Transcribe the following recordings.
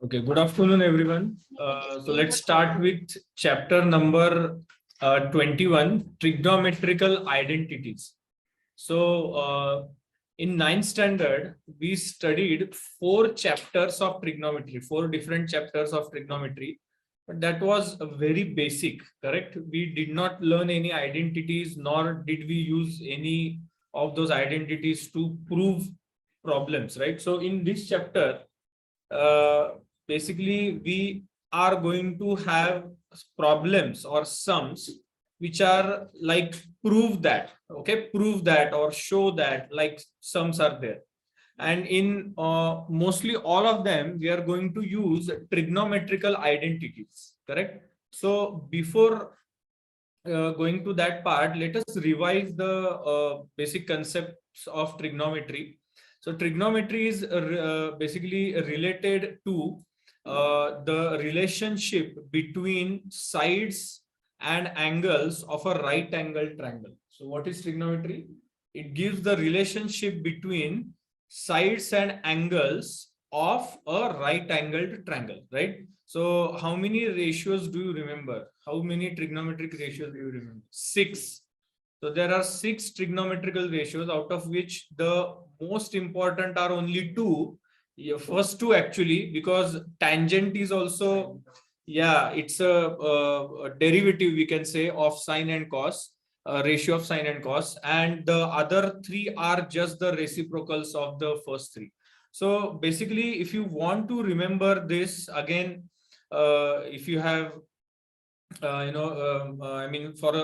Okay, good afternoon, everyone. So let's start with chapter number 21, Trigonometrical Identities. So in ninth standard, we studied four chapters of trigonometry, four different chapters of trigonometry. But that was very basic, correct? We did not learn any identities, nor did we use any of those identities to prove problems, right? So in this chapter, uh, basically we are going to have problems or sums which are like prove that, okay, prove that or show that, like sums are there. And in mostly all of them we are going to use trigonometrical identities, correct? So before going to that part, let us revise the basic concepts of trigonometry. So trigonometry is basically related to the relationship between sides and angles of a right angle triangle. So what is trigonometry? It gives the relationship between sides and angles of a right angled triangle, right? So how many ratios do you remember? How many trigonometric ratios do you remember? 6. So there are 6 trigonometrical ratios, out of which the most important are only 2. Yeah, first 2 actually, because tangent is also, yeah, it's a derivative, we can say, of sine and cos, ratio of sine and cos, and the other 3 are just the reciprocals of the first 3. So basically, if you want to remember this again, if you have I mean, for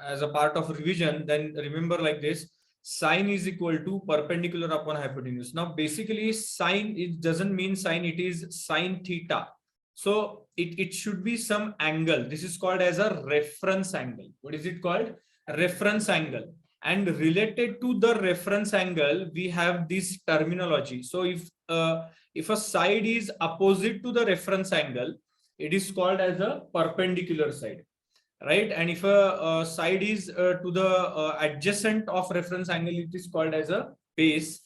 as a part of revision, then remember like this: sine is equal to perpendicular upon hypotenuse. Now basically sine, it doesn't mean sine, it is sine theta. So it should be some angle. This is called as a reference angle. What is it called? Reference angle. And related to the reference angle, we have this terminology. So if a side is opposite to the reference angle, it is called as a perpendicular side, right? And if a side is to the adjacent of reference angle, it is called as a base.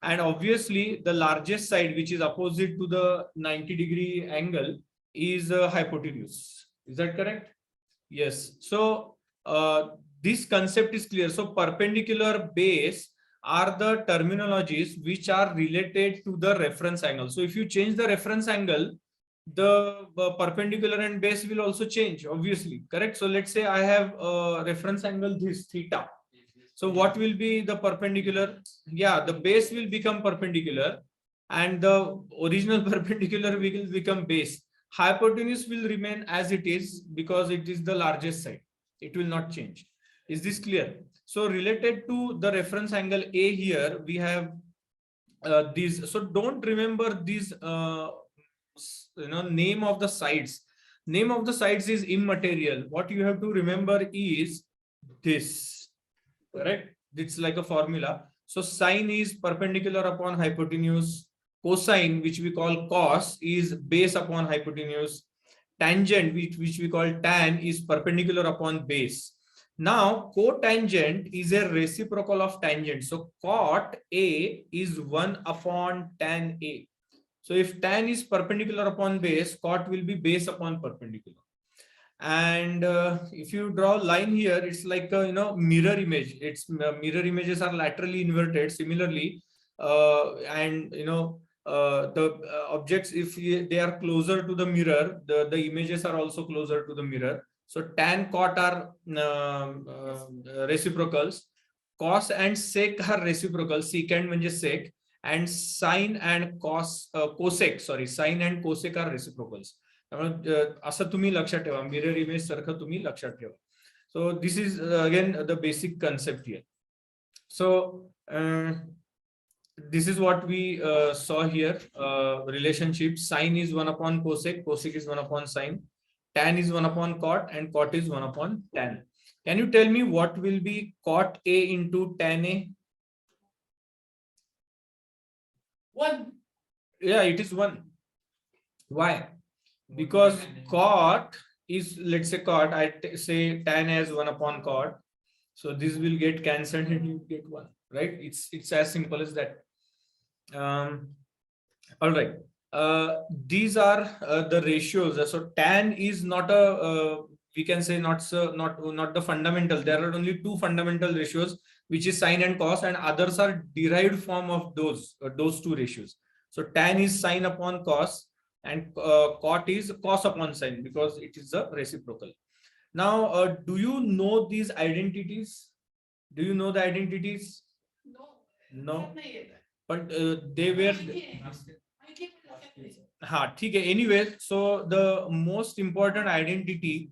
And obviously the largest side, which is opposite to the 90-degree angle, is hypotenuse. Is that correct? Yes. So this concept is clear. So perpendicular, base are the terminologies which are related to the reference angle. So if you change the reference angle, the perpendicular and base will also change, obviously, correct? So let's say I have a reference angle this theta. So what will be the perpendicular? Yeah, the base will become perpendicular and the original perpendicular will become base. Hypotenuse will remain as it is because it is the largest side. It will not change. Is this clear? So related to the reference angle A here, we have these. So don't remember these name of the sides. Name of the sides is immaterial. What you have to remember is this, correct? It's like a formula. So sine is perpendicular upon hypotenuse. Cosine, which we call cos, is base upon hypotenuse. Tangent, which we call tan, is perpendicular upon base. Now cotangent is a reciprocal of tangent. So cot A is 1 upon tan A. So if tan is perpendicular upon base, cot will be base upon perpendicular. And if you draw a line here, it's like a mirror image. It's mirror images are laterally inverted. Similarly, and the objects, if they are closer to the mirror, the images are also closer to the mirror. So tan, cot are reciprocals. Cos and sec are reciprocal. Secant म्हणजे sec. And sine and cosec, sorry, sine and cosec are reciprocals. असं तुम्ही लक्षात ठेवा, mirror image सारखं तुम्ही लक्षात ठेवा. So this is again the basic concept here. So this is what we saw here. Relationship: sine is 1 upon cosec, cosec is 1 upon sine, tan is 1 upon cot, and cot is 1 upon tan. Can you tell me what will be cot A into tan A? 1. Yeah, it is 1. Why? Because cot is, let's say cot, I say tan as 1 upon cot. So this will get cancelled and you get 1, right? It's as simple as that. All right. these are the ratios. So tan is not a we can say not the fundamental. There are only two fundamental ratios, which is sine and cos, and others are derived form of those two ratios. So tan is sine upon cos, and cot is cos upon sine, because it is a reciprocal. Now, do you know these identities? Do you know the identities? No. But they were. हाँ ठीक है. Anyway, so the most important identity,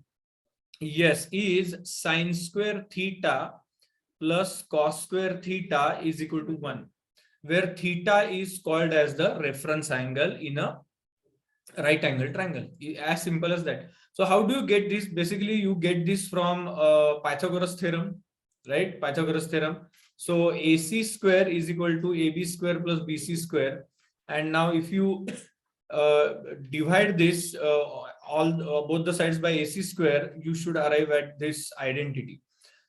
yes, is sine square theta plus cos square theta is equal to 1, where theta is called as the reference angle in a right angle triangle. As simple as that. So how do you get this? Basically, you get this from Pythagoras theorem, right? Pythagoras theorem. So AC square is equal to AB square plus BC square. And now if you divide this both the sides by AC square, you should arrive at this identity.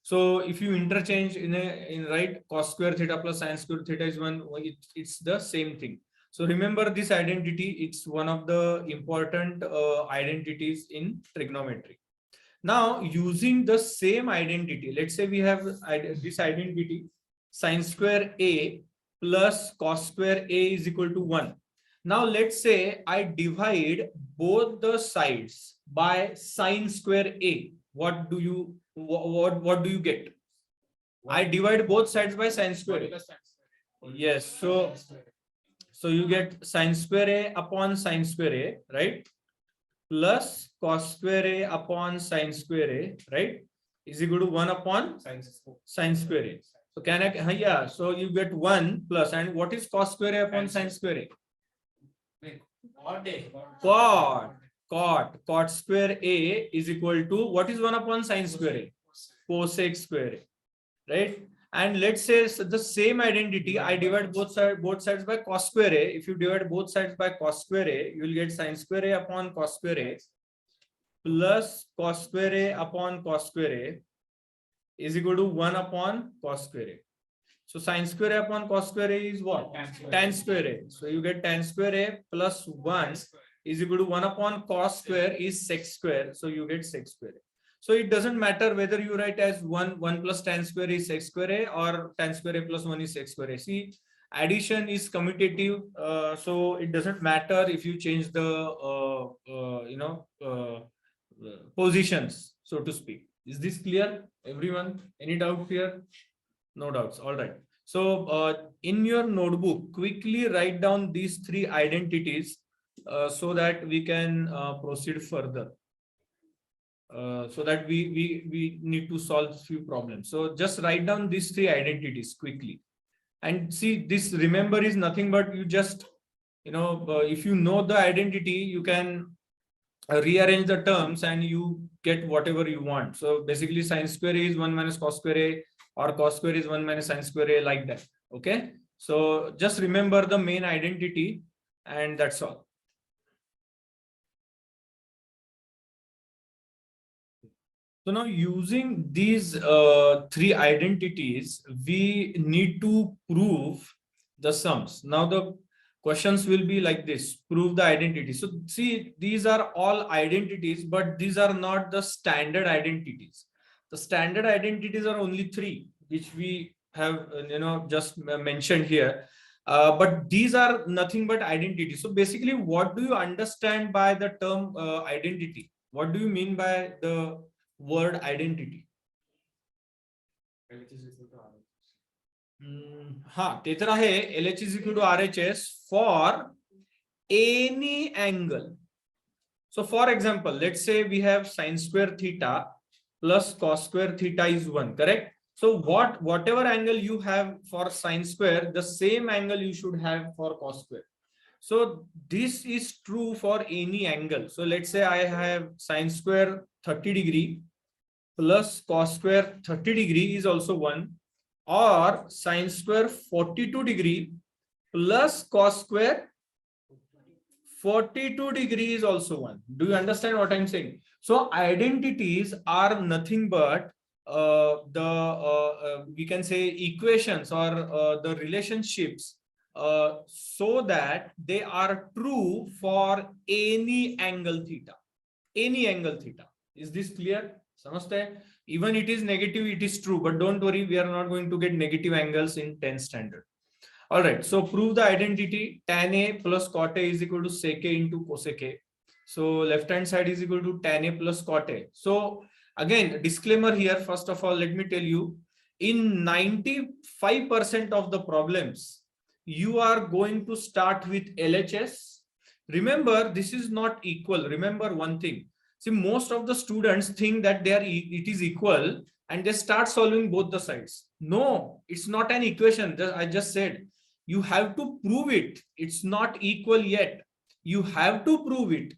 So if you interchange in right, cos square theta plus sine square theta is 1, it's the same thing. So remember this identity, it's one of the important identities in trigonometry. Now, using the same identity, let's say we have this identity, sine square A plus cos square A is equal to 1. Now, let's say I divide both the sides by sine square A. What do you get? I divide both sides by sine square A. Yes, so you get sine square A upon sine square A, right? Plus cos square A upon sine square A, right? Is equal to 1 upon sine square A. So can I, yeah, so you get 1 plus, and what is cos square A upon sine square A? Cot square A is equal to, what is 1 upon sine square A? Cosec square A, right? And let's say the same identity, I divide both sides by cos square A. If you divide both sides by cos square A, you will get sine square A upon cos square A plus cos square A upon cos square A is equal to 1 upon cos square A. So sine square A upon cos square A is what? Tan square A. So you get tan square A plus 1 is equal to 1 upon cos square is sec square. So you get sec square A. So it doesn't matter whether you write as 1 plus tan square is sec square A or tan square A plus 1 is sec square A. See, addition is commutative, so it doesn't matter if you change the positions, so to speak. Is this clear, everyone? Any doubt here? No doubts. All right. So in your notebook, quickly write down these three identities so that we can proceed further. So that we need to solve few problems. So just write down these three identities quickly. And see, this remember is nothing but you just, if you know the identity, you can rearrange the terms and you get whatever you want. So basically sine square A is 1 minus cos square A, or cos square is 1 minus sine square A, like that. Okay. So just remember the main identity and that's all. So now using these three identities, we need to prove the sums. Now the questions will be like this: prove the identity. So see, these are all identities, but these are not the standard identities. The standard identities are only three, which we have just mentioned here. But these are nothing but identities. So basically, what do you understand by the term identity? What do you mean by the word identity? ते तर आहे, LH is equal to RHS for any angle. So for example, let's say we have sine square theta plus cos square theta is 1, correct? So whatever angle you have for sine square, the same angle you should have for cos square. So this is true for any angle. So let's say I have sine square 30 degree plus cos square 30 degree is also 1, or sine square 42 degree plus cos square 42 degree is also 1. Do you understand what I'm saying? So identities are nothing but we can say equations or the relationships so that they are true for any angle theta. Any angle theta. Is this clear? समझते हैं? Even it is negative, it is true, but don't worry, we are not going to get negative angles in 10th standard. All right, so prove the identity. Tan A plus cot A is equal to sec A into cosec A. So left hand side is equal to tan A plus cot A. So again, disclaimer here, first of all, let me tell you, in 95% of the problems, you are going to start with LHS. Remember, this is not equal. Remember one thing. See, most of the students think that it is equal and they start solving both the sides. No, it's not an equation. I just said, you have to prove it. It's not equal yet. You have to prove it.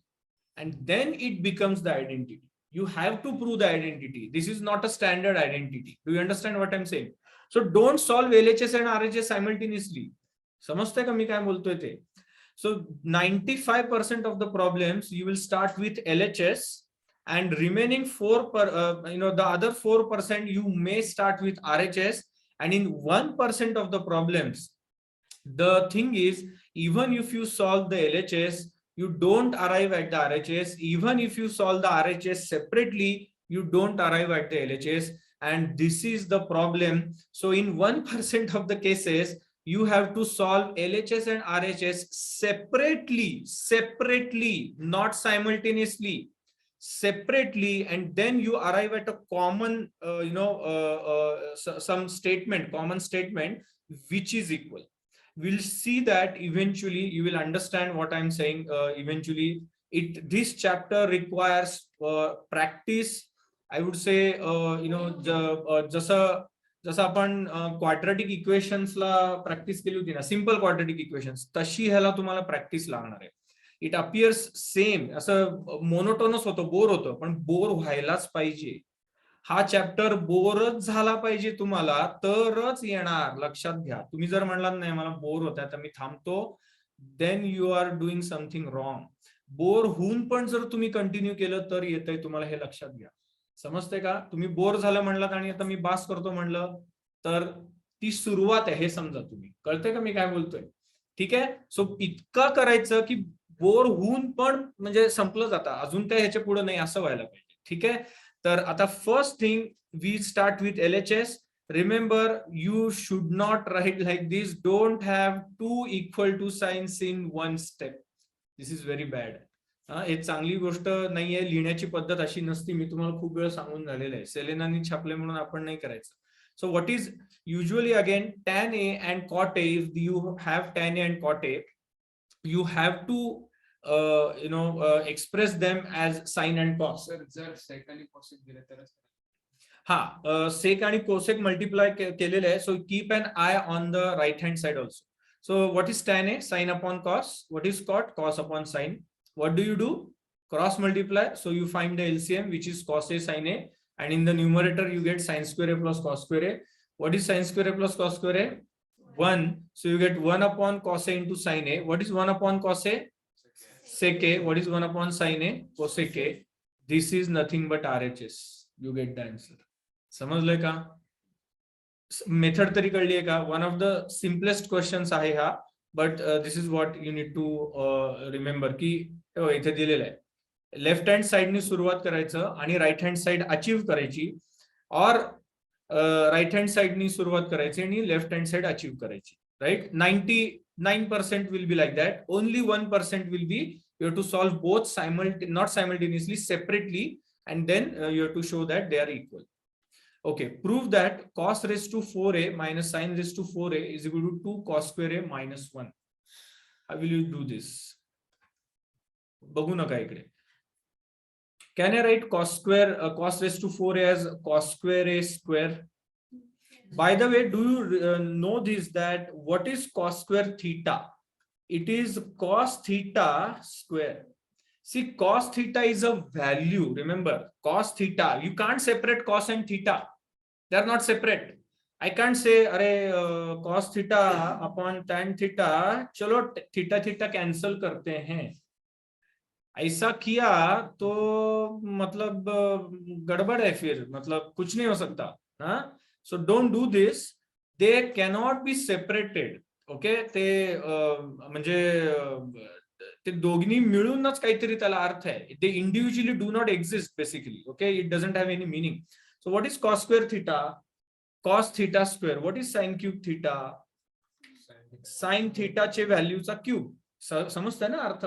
And then it becomes the identity. You have to prove the identity. This is not a standard identity. Do you understand what I'm saying? So don't solve LHS and RHS simultaneously. समझते का मैं क्या बोलते थे? So 95% of the problems you will start with LHS, and remaining the other 4% you may start with RHS, and in 1% of the problems, the thing is, even if you solve the LHS, you don't arrive at the RHS. Even if you solve the RHS separately, you don't arrive at the LHS, and this is the problem. So in 1% of the cases, you have to solve LHS and RHS separately, not simultaneously, separately, and then you arrive at a common, some statement, common statement, which is equal. We'll see that eventually. You will understand what I'm saying. Eventually, this chapter requires practice. I would say, जसं आपण quadratic equations ला practice केली होती ना, simple quadratic equations, तशी ह्याला तुम्हाला practice लागणार आहे. इट अपियर्स सेम, असं मोनोटोनस होतं, बोर होतं, पण बोर व्हायलाच पाहिजे. हा चॅप्टर बोरच झाला पाहिजे तुम्हाला, तरच येणार. लक्षात घ्या. तुम्ही जर म्हणलात नाही मला बोर होत आहे तर मी थांबतो, then you are doing something wrong. Bore होऊन पण जर तुम्ही कंटिन्यू केलं तर येतंय, तुम्हाला हे लक्षात घ्या. समजते का? तुम्ही बोर झालं म्हणलात आणि आता मी बास करतो म्हणलं तर ती सुरुवात आहे, हे समजा. तुम्ही कळतंय का मी काय बोलतोय? ठीक आहे. सो इतकं करायचं की बोर होऊन पण म्हणजे संपलं जातं, अजून काय ह्याच्या पुढे नाही असं व्हायला पाहिजे. ठीक आहे. तर आता first thing, we start with LHS. Remember, you should not write like this. Don't have to equal to signs in one step. This is very bad. हे चांगली गोष्ट नाहीये. लिहिण्याची पद्धत अशी नसती. मी तुम्हाला खूप वेळ सांगून झालेलं आहे. सेलेनानी छापले म्हणून आपण नाही करायचं. सो what is usually again tan A and cot A, if you have tan A and cot A, you have to express them as sin and cos. जर sec आणि cosec दिले तर sec आणि cosec मल्टिप्लाय केलेले आहे. So keep an eye on the right hand side also. So what is tan A? Sin upon cos. What is cot? Cos upon sin. What do you do? Cross multiply. So you find the LCM, which is cos A sin A, and in the numerator you get sin square A plus cos square A. What is sin square A plus cos square A? 1. So you get 1 upon cos A into sin A. What is 1 upon cos A? Sec A. What is 1 upon sin A? Cosec A. This is nothing but RHS. You get the answer. समजलंय का? Method तरी कळली आहे का? One of the simplest questions आहे हा, but this is what you need to remember की इथे दिलेलं आहे. लेफ्ट हँड साइडनी सुरुवात करायचं आणि राईट हँड साइड अचीव्ह करायची, और राईट हँड साइडनी सुरुवात करायची आणि लेफ्ट हँड साइड अचीव्ह करायची. Right. 99% will be like that. Only 1% will be you have to solve both not simultaneously, separately, and then you have to show that they are equal. Okay, prove that cos raised to 4a minus sin raised to 4a is equal to 2 cos square a minus 1. How will you do this? बघू नका इकडे. Can I write cos raised to 4a as cos square a square? By the way, do you know this, that what is cos square theta? It is cos theta square. See, cos theta is a value. Remember, cos theta. You can't separate cos and theta. They are not separate. I can't say, cos theta upon tan theta. चलो theta theta cancel करते हैं. ऐसा किया तो मतलब गड़बड़ है, फिर मतलब कुछ नहीं हो सकता. हाँ. So don't do this. They cannot be separated. Okay ते म्हणजे ते दोघी मिळूनच काहीतरी त्याला अर्थ आहे. ते individually do not exist basically. Okay, it doesn't have any meaning. So what is cos square theta? Cos theta square. What is sine cube theta? Sine थिटाचे व्हॅल्यूचा क्यूब. समजतंय ना अर्थ?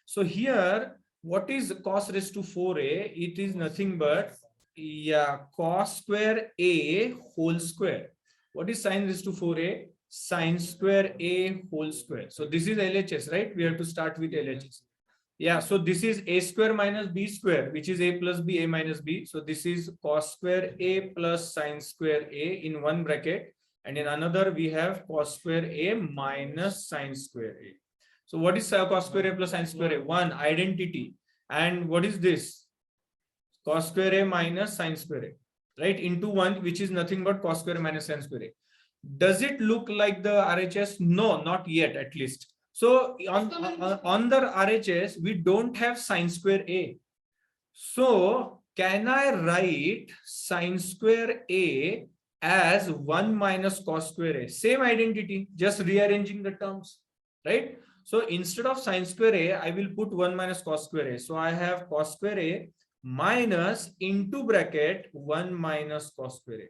So here what is cos raised to 4a? It is nothing but cos square a whole square. What is sin raised to 4a? Sin square a whole square. So this is LHS, right? We have to start with LHS. Yeah, so this is a square minus b square, which is a plus b, a minus b. So this is cos square a plus sin square a in one bracket, and in another we have cos square a minus sin square a. So what is cos square a plus sin square a? One, identity. And what is this? Cos square a minus sin square a, right? Into one, which is nothing but cos square a minus sin square a. Does it look like the RHS? No, not yet, at least. So on the RHS, we don't have sin square a. So can I write sin square a as 1 minus cos square a? Same identity, just rearranging the terms, right? So instead of sin square a, I will put 1 minus cos square a. So I have cos square a minus into bracket 1 minus cos square a.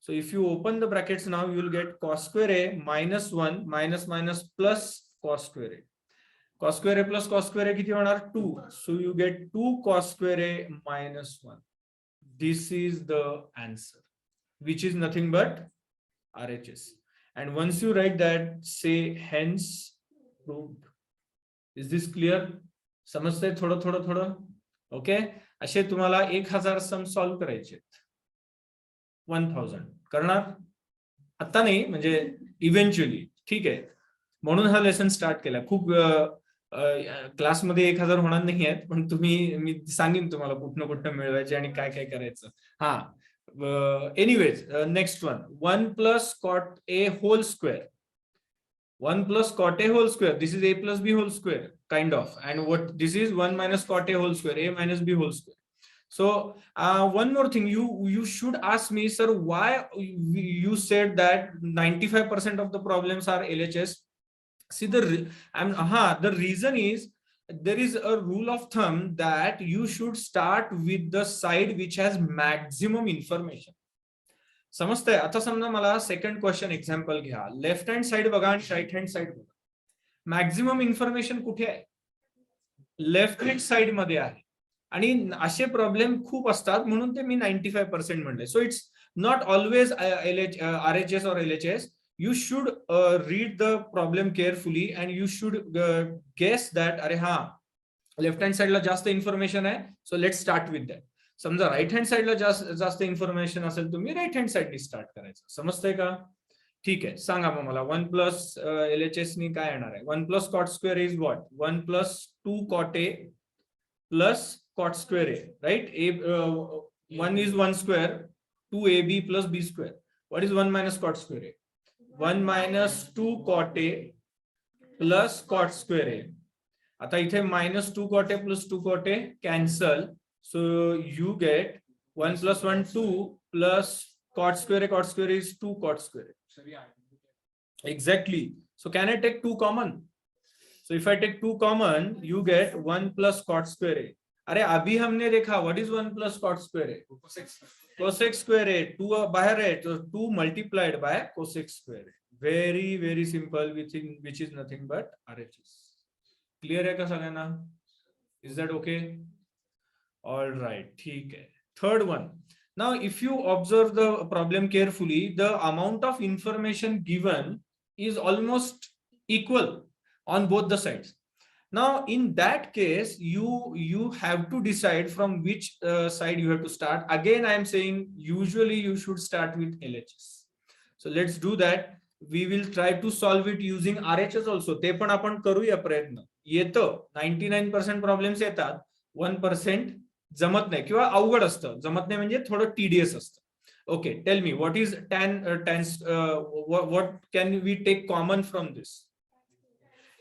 So if you open the brackets now, you will get cos square a minus 1 minus minus plus cos square a. Cos square a plus cos square a किती होणार? 2. So you get 2 cos square a minus 1. This is the answer, which is nothing but RHS. And once you write that, say hence proved. Is this clear? समजतंय थोडं थोडं थोडं? Okay, असे तुम्हाला 1000 सम solve करायचे. 1000 करणार आता नाही, म्हणजे इव्हेंच्युअली. ठीक आहे, म्हणून हा लेसन स्टार्ट केला. खूप क्लासमध्ये 1000 होणार नाही आहेत, पण मी सांगेन तुम्हाला कुठनं कुठनं मिळवायचे आणि काय काय करायचं. हा, anyways, next one. 1 plus cot a whole square. 1 plus cot a whole square. This is a plus b whole square, kind of. And what this is 1 minus cot a whole square, a minus b whole square. So one more thing, you should ask me, sir, why you said that 95% of the problems are LHS? See the reason is there is a rule of thumb that you should start with the side which has maximum information. समजतंय? आता समजा मला second question example घ्या. Left hand side बघा आणि right hand side बघा. Maximum information कुठे आहे? लेफ्ट हँड साइड मध्ये आहे. आणि असे प्रॉब्लेम खूप असतात, म्हणून ते मी 95% म्हणले. So it's not always RHS or LHS. You should read the problem carefully and you should guess that अरे हा, लेफ्ट हँड साइडला जास्त इन्फॉर्मेशन आहे, so let's start with that. समजा राईट हँड साइडला जास्त इन्फॉर्मेशन असेल, तुम्ही राईट हँड साइडनी स्टार्ट करायचं. समजतंय का? ठीक आहे, सांगा मग मला. 1 plus LHS नी काय येणार आहे? 1 plus cot square is what? 1 plus 2 cot a plus cot square a, right? 1 is 1 square, 2ab plus b square. What is 1 minus cot square a? 1 minus 2 cot a plus cot square a. आता इथे minus 2 cot a plus 2 cot a cancel. So you get 1 plus 1 2 plus cot square is 2 cot square. Exactly. So can I take 2 common? So if I take 2 common, you get 1 plus cot square a. अरे अभी हमने देखा what is 1 plus cot square a? Cosec square a. 2 बाहर है, तो 2 multiplied by cosec square a. Very very simple, which is nothing but RHS. Clear है का सगळ्यांना? Is that okay? All right, ठीक है. Third one. Now, if you observe the problem carefully, the amount of information given is almost equal on both the sides. Now, in that case, you have to decide from which side you have to start. Again, I am saying usually you should start with LHS. So let's do that. We will try to solve it using RHS also. ते पण आपण करूया प्रयत्न. येतं 99% problems येतात, 1% जमत नाही किंवा अवघड असतं. जमत नाही म्हणजे थोडं टीडीएस असतं. Okay, tell me what is what can we take common from this?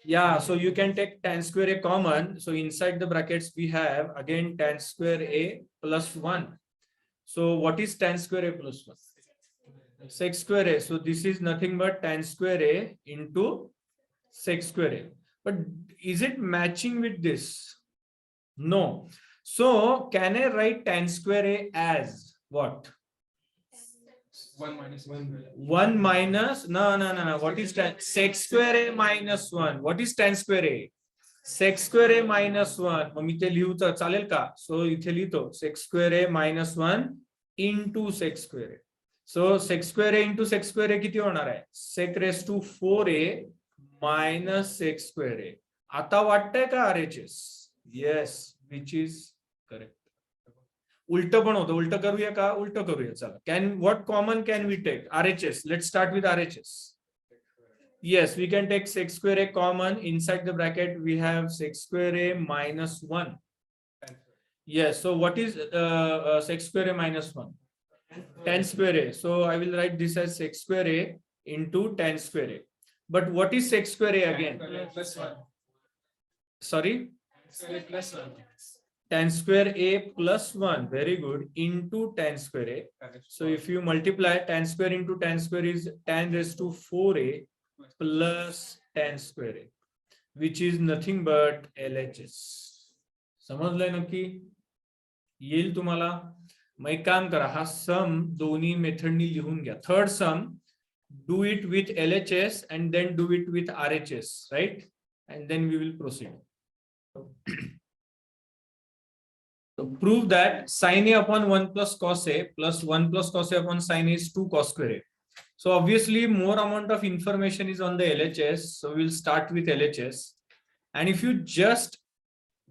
Yeah, so you can take tan square a common. So inside the brackets we have again tan square a plus 1. So what is tan square a plus 1? sec square a. So this is nothing but tan square a into sec square a. But is it matching with this? No. So can I write tan square a as what? 1 minus 1. 1 minus, no. What is tan? Sec square a minus 1. What is tan square a? Sec square a minus 1. मग मी ते लिहू तर चालेल का? So इथे लिहितो sec square a minus 1 into sec square a. So sec square a into sec square a किती होणार आहे? Sec raised to 4a minus sec square a. आता वाटतंय का RHS? Yes, which is correct. उलट पण होतं, उलट करूया का? उलट करूया चला. Can what common can we take? RHS. Let's start with RHS. Yes, we can take sec square a common. Inside the bracket we have sec square a minus 1. Yes, so what is sec square a minus 1? Tan square a. So I will write this as sec square a into tan square a. But what is sec square a again? Plus 1. Sorry? Plus 1. Tan square a plus 1. Very good. Into tan square a. So if you multiply tan square into tan square is tan raised to 4a plus tan square a, which is nothing but LHS. समजलंय नक्की? येईल तुम्हाला? मग एक काम करा, हा सम दोन्ही मेथडनी लिहून घ्या. Third some, do it with LHS and then do it with RHS, right? And then we will proceed. So prove that sin a upon 1 plus cos a plus 1 plus cos a upon sin a is 2 cos square a. So obviously more amount of information is on the LHS. So we'll start with LHS. And if you just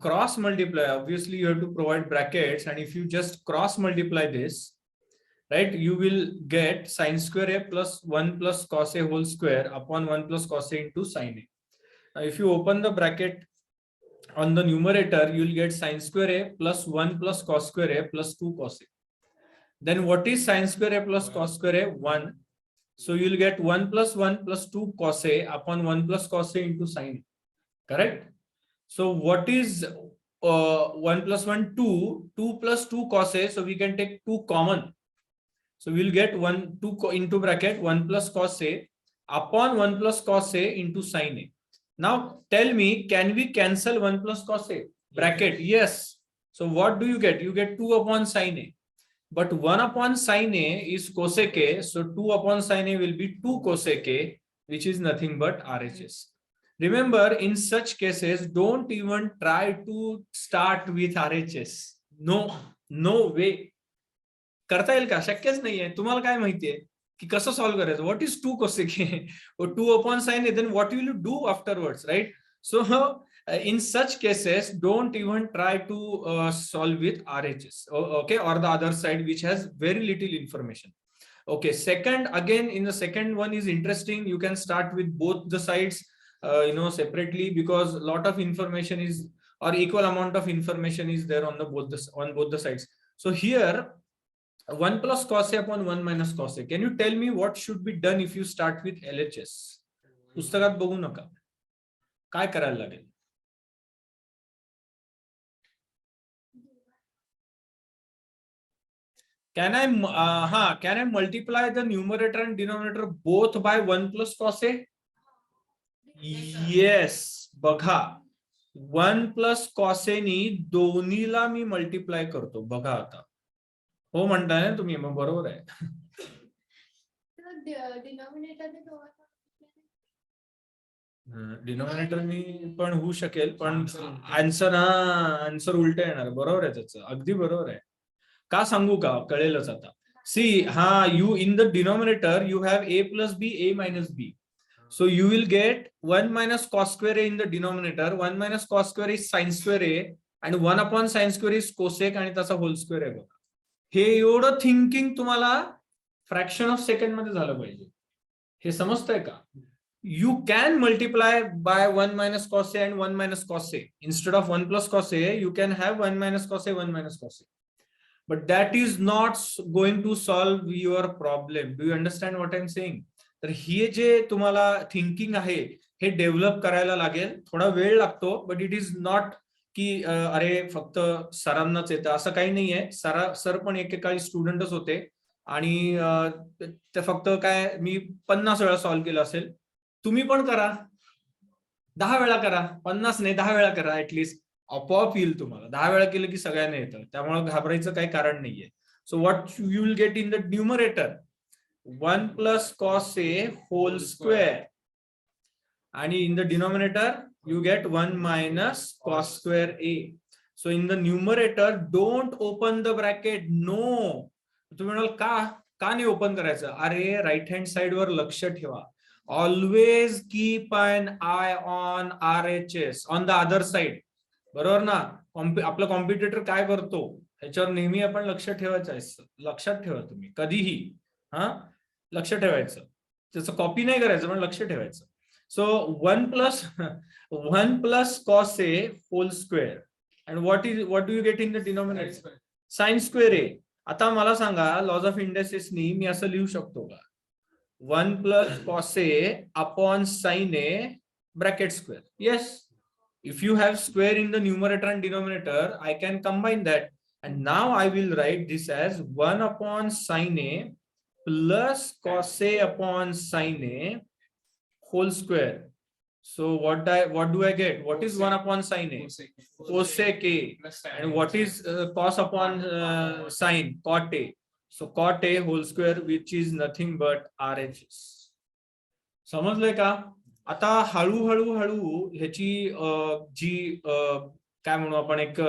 cross multiply, obviously you have to provide brackets. And if you just cross multiply this, right, you will get sin square a plus 1 plus cos a whole square upon 1 plus cos a into sin a. Now if you open the bracket on the numerator, you will get sin square a plus 1 plus cos square a plus 2 cos a. Then what is sin square a plus cos square a? 1. So you will get 1 plus 2 cos a upon 1 plus cos a into sin a. Correct? So what is 1 plus 1? 2. 2 plus 2 cos a. So we can take 2 common. So we'll get 2 into bracket 1 plus cos a upon 1 plus cos a into sin a. Now tell me, can we cancel 1 plus cos a? Bracket, yes. So what do you get? You get 2 upon sin a. But 1 upon sin a is cosec a. So 2 upon sin a will be 2 cosec a, which is nothing but RHS. Remember, in such cases, don't even try to start with RHS. No way. करता येईल का? शक्यच नाहीये. तुम्हाला काय माहितीये की कसं सॉल्व करायचं? What is 2 cosec a or 2 upon sin a? Then what will you do afterwards, right? So in such cases, don't even try to solve with RHS, okay, or the other side which has very little information. Okay, second, again in the second one is interesting. You can start with both the sides, separately, because a lot of information is, or equal amount of information is there on both the sides. So here 1 plus cos a upon 1 minus cos a. Can you tell me what should be done if you start with LHS? पुस्तकात बघू नका. काय करायला लागेल? Can I multiply the numerator and denominator both by 1 plus cos a? Yes. बघा, 1 plus cos a नी दोन्हीला मी मल्टिप्लाय करतो. बघा आता. हो म्हणताय ना तुम्ही, मग बरोबर आहे. डिनॉमिनेटरनी पण होऊ शकेल, पण आन्सर उलट येणार. बरोबर आहे त्याचं, अगदी बरोबर आहे. का सांगू का? कळेलच आता. See, you in the denominator you have a plus b, a minus b. So you will get 1 minus cos square a in the denominator. 1 minus cos square is sin square a and 1 upon sin square is cosec आणि त्याचा whole square आहे. बघा, हे एवढं thinking तुम्हाला fraction of second मध्ये झालं पाहिजे. हे समजतंय का? You can multiply by 1 minus cos a and 1 minus cos a. Instead of 1 plus cos a, you can have 1 minus cos a, 1 minus cos a. But that is not going to solve your problem. Do you understand what I'm saying? तर हे जे तुम्हाला thinking आहे हे develop करायला लागेल. थोडा वेळ लागतो, but it is not की अरे फक्त सरांनाच येतं असं काही नाहीये. सर पण एकेकाळी स्टुडंटच होते. आणि ते फक्त काय मी 50 वेळा सॉल्व्ह केलं असेल. तुम्ही पण करा, 10 वेळा करा, 50 नाही 10 वेळा करा ऍटलिस्ट, आपोआप येईल तुम्हाला. 10 वेळा केलं की सगळ्यांना येतं, त्यामुळे घाबरायचं काही कारण नाहीये. So what you will get in the numerator 1 plus cos a whole square, and in the denominator you get 1 minus cos square a. So in the numerator don't open the bracket. No, तुम्ही म्हणाल का नाही open करायचं? अरे right hand side वर लक्ष ठेवा. Always keep an eye on RHS on the other side. बरोबर ना? आपला कॉम्पिटिटर काय करतो ह्याच्यावर नेहमी आपण लक्ष ठेवायचं आहे. लक्षात ठेवा तुम्ही कधीही, हा लक्ष ठेवायचं, त्याचं कॉपी नाही करायचं पण लक्ष ठेवायचं. सो 1 plus cos a whole square, and what do you get in the denominator? Sin square a. आता मला सांगा लॉज ऑफ इंडेक्सेसनी मी असं लिहू शकतो का? 1 plus cos a upon sin a bracket square. Yes, if you have square in the numerator and denominator, I can combine that, and now I will write this as 1 upon sin a plus cos a upon sin a whole square. So what do I get? What is 1 upon sin a? Cosec a. And what is cos upon sin? Cot a. So cot a whole square, which is nothing but RHS. समजलंय का? आता हळूहळू ह्याची जी काय म्हणू आपण एक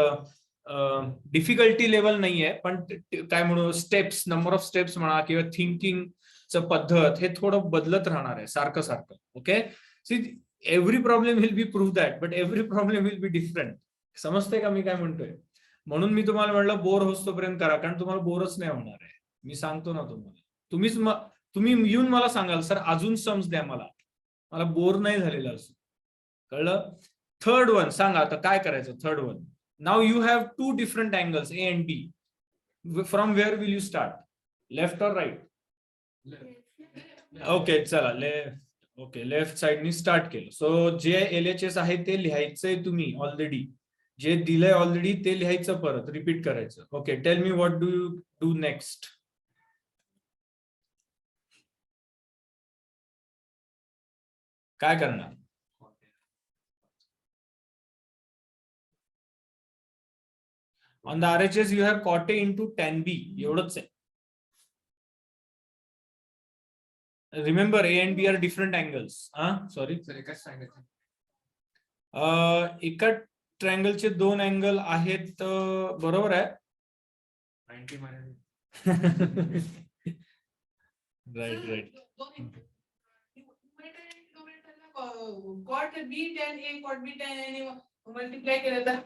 difficulty level नाहीये, पण काय म्हणू स्टेप्स, नंबर ऑफ स्टेप्स म्हणा किंवा थिंकिंगचं पद्धत हे थोडं बदलत राहणार आहे सारखं सारखं. Okay, see every problem will be prove that, but every problem will be different. समजतंय का मी काय म्हणतोय? म्हणून मी तुम्हाला म्हणलं बोर होतोपर्यंत करा, कारण तुम्हाला बोरच नाही होणार आहे. मी सांगतो ना तुम्हाला, तुम्ही येऊन मला सांगाल सर अजून सम्स द्या, मला बोर नाही झालेलं असं. कळलं? थर्ड वन सांगा आता काय करायचं. Third one, now you have 2 different angles A and B. From where will you start? Left or right? Okay चला ओके लेफ्ट साइडनी स्टार्ट केलं. सो जे LHS आहे ते लिहायचंय तुम्ही ऑलरेडी, जे दिलंय ऑलरेडी ते लिहायचं, परत रिपीट करायचं. Okay, tell me what do you do next? काय करणार? On the RHS you have cot A into tan B. एवढंच आहे. Remember A and B are different angles. Sorry, एका ट्रायंगलचे 2 अँगल आहेत, बरोबर आहे. 90 minus. Right. cot b tan a cot b tan a multiply केलं तर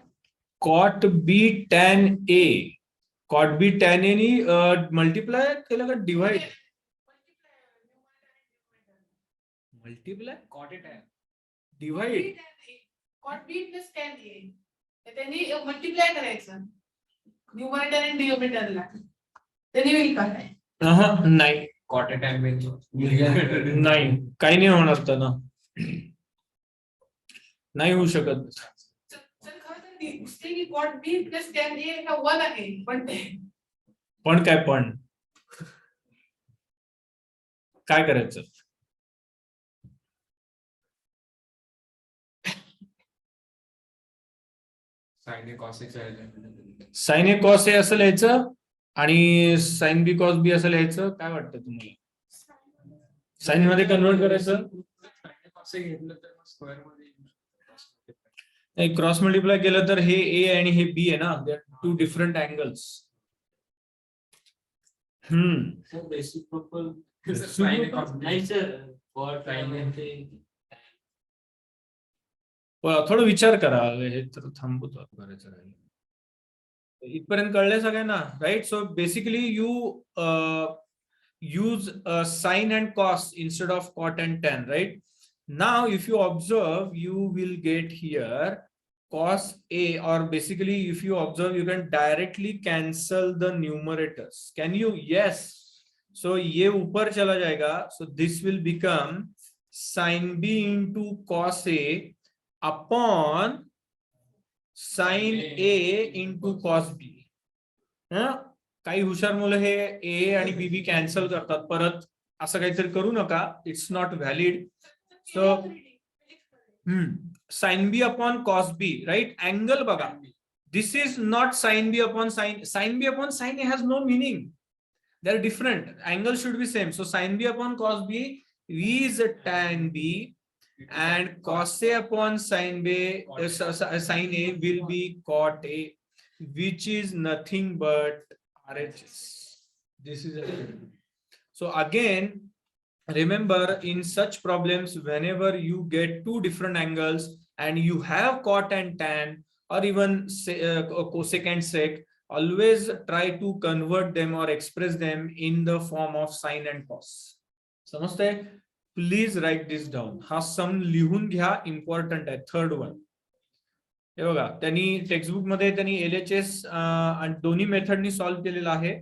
cot b tan a, cot b tan a knee multiply केलं का डिवाइड? मल्टिप्लाय Cot it है. Divide. cot b plus tan a त्यांनी multiply करायचं numerator आणि डिनोमिनेटरला, त्यांनी होईल का? नाही Cot it है means. नाही, काही नाही होणार तर ना, नाही होऊ शकत. सर खरं तर दिसते की cot b plus tan a हा 1 आहे, पण काय करायचं? Sin A cos A sine A cos A असं लिहायचं आणि साइन बी कॉस बी असं लिहायचं. काय वाटतं तुम्हाला? साइन मध्ये कन्वर्ट करायचं? cos A घेतलं तर स्क्वेअर मध्ये नाही, क्रॉस मल्टिप्लाय केलं तर हे ए आणि हे बी आहे ना, दे आर 2 different angles. थोडं विचार करा, हे तर थांबवतो करायचं राहिलं. इथपर्यंत कळलंय सगळ्यांना, right? So basically you use sin and cos instead of cot and tan, right? Now if you observe, you will get here cos A, or basically if you observe you can directly cancel the numerators. Can you? Yes. So ये ऊपर चला जाएगा, so this will become sin B into cos A upon sin A into cos B. काही हुशार मुलं हे ए आणि B cancel करतात, परत असं काहीतरी करू नका, it's not valid. So sine B upon cos B, right. Angle बघा, this is not sine B upon sine B upon sine A has no meaning. They are different. Angle should be same. So sin B upon cos B is tan B, and cos A upon sin B, sin A will be cot A, which is nothing but RHS. This is a. So again, remember, in such problems, whenever you get two different angles and you have cot and tan, or even cosec and sec, always try to convert them or express them in the form of sin and cos. समजते? Please write this down. हा सम लिहून घ्या, important आहे. Third one हे बघा, त्यांनी textbook मध्ये त्यांनी LHS आणि दोन्ही मेथडनी सॉल्व्ह केलेला आहे.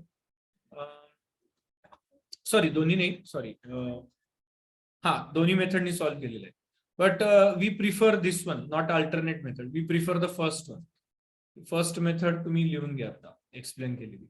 सॉरी, दोन्ही नाही, सॉरी, हा दोन्ही मेथडनी सॉल्व्ह केलेलं आहे. But we prefer this one, not alternate method. We prefer the first one. First method तुम्ही लिहून घ्या, आता एक्सप्लेन केलेली.